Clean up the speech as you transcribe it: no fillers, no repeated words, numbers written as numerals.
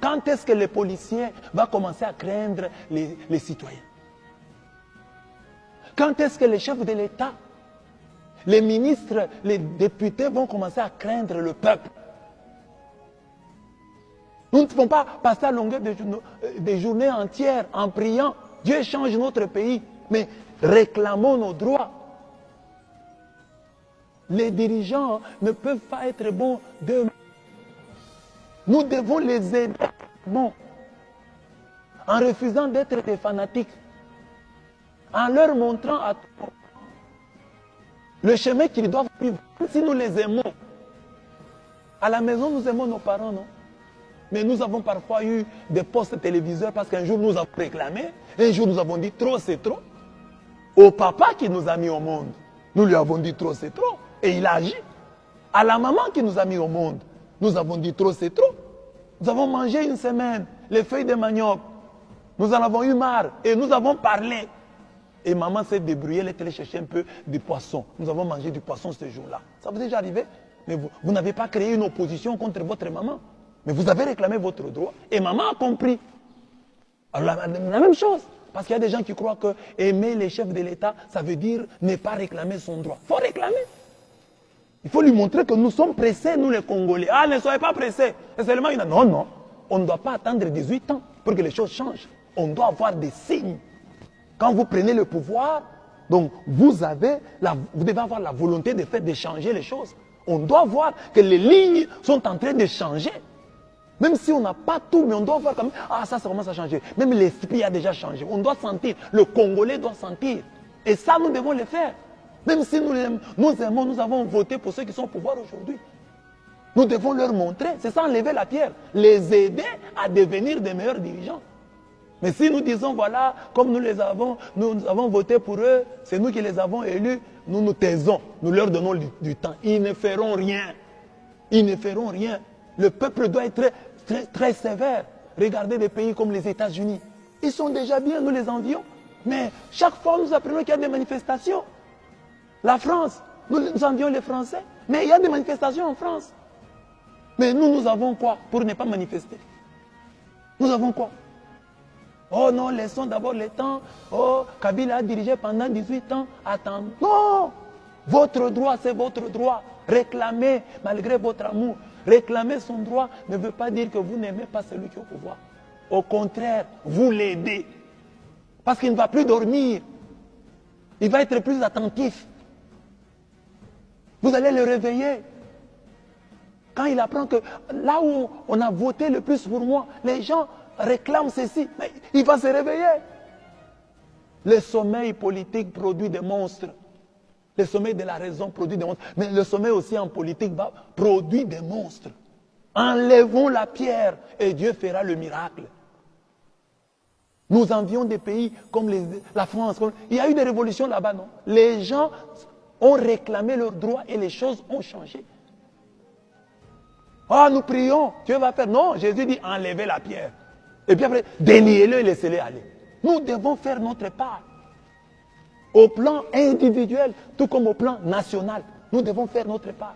Quand est-ce que les policiers vont commencer à craindre les citoyens? Quand est-ce que les chefs de l'État, les ministres, les députés vont commencer à craindre le peuple? Nous ne pouvons pas passer à longueur des journées entières en priant. Dieu change notre pays, mais réclamons nos droits. Les dirigeants ne peuvent pas être bons d'eux-mêmes. Nous devons les aider. Bon, en refusant d'être des fanatiques, en leur montrant à tout le chemin qu'ils doivent suivre, si nous les aimons. À la maison, nous aimons nos parents, non? Mais nous avons parfois eu des postes téléviseurs parce qu'un jour nous avons réclamé, un jour nous avons dit trop c'est trop. Au papa qui nous a mis au monde, nous lui avons dit trop c'est trop et il a agi. À la maman qui nous a mis au monde, nous avons dit trop c'est trop. Nous avons mangé une semaine les feuilles de manioc. Nous en avons eu marre et nous avons parlé. Et maman s'est débrouillée, elle est allée chercher un peu de poisson. Nous avons mangé du poisson ce jour-là. Ça vous est déjà arrivé? Mais vous n'avez pas créé une opposition contre votre maman. Mais vous avez réclamé votre droit. Et maman a compris. Alors la même chose. Parce qu'il y a des gens qui croient que aimer les chefs de l'État, ça veut dire ne pas réclamer son droit. Il faut réclamer. Il faut lui montrer que nous sommes pressés, nous les Congolais. Ah, ne soyez pas pressés. C'est seulement une... Non, non. On ne doit pas attendre 18 ans pour que les choses changent. On doit avoir des signes. Quand vous prenez le pouvoir, donc vous devez avoir la volonté de changer les choses. On doit voir que les lignes sont en train de changer. Même si on n'a pas tout, mais on doit voir quand même, ah ça commence à changer. Même l'esprit a déjà changé. On doit sentir, le Congolais doit sentir. Et ça, nous devons le faire. Même si nous aimons, nous avons voté pour ceux qui sont au pouvoir aujourd'hui. Nous devons leur montrer, c'est ça enlever la pierre, les aider à devenir des meilleurs dirigeants. Mais si nous disons, voilà, comme nous avons voté pour eux, c'est nous qui les avons élus, nous nous taisons, nous leur donnons du temps. Ils ne feront rien. Ils ne feront rien. Le peuple doit être très sévère. Regardez des pays comme les États-Unis. Ils sont déjà bien, nous les envions. Mais chaque fois, nous apprenons qu'il y a des manifestations. La France, nous envions les Français. Mais il y a des manifestations en France. Mais nous avons quoi pour ne pas manifester? Nous avons quoi? Oh non, laissons d'abord le temps. Oh, Kabila a dirigé pendant 18 ans. Attends. Non! Votre droit, c'est votre droit. Réclamez malgré votre amour. Réclamer son droit ne veut pas dire que vous n'aimez pas celui qui est au pouvoir. Au contraire, vous l'aidez. Parce qu'il ne va plus dormir. Il va être plus attentif. Vous allez le réveiller. Quand il apprend que là où on a voté le plus pour moi, les gens réclament ceci, mais il va se réveiller. Le sommeil politique produit des monstres. Le sommeil de la raison produit des monstres. Mais le sommeil aussi en politique produit des monstres. Enlevons la pierre et Dieu fera le miracle. Nous envions des pays comme la France. Il y a eu des révolutions là-bas, non? Les gens ont réclamé leurs droits et les choses ont changé. Ah, nous prions, Dieu va faire. Non, Jésus dit enlevez la pierre. Et puis après, déniez-le et laissez-le aller. Nous devons faire notre part. Au plan individuel, tout comme au plan national, nous devons faire notre part.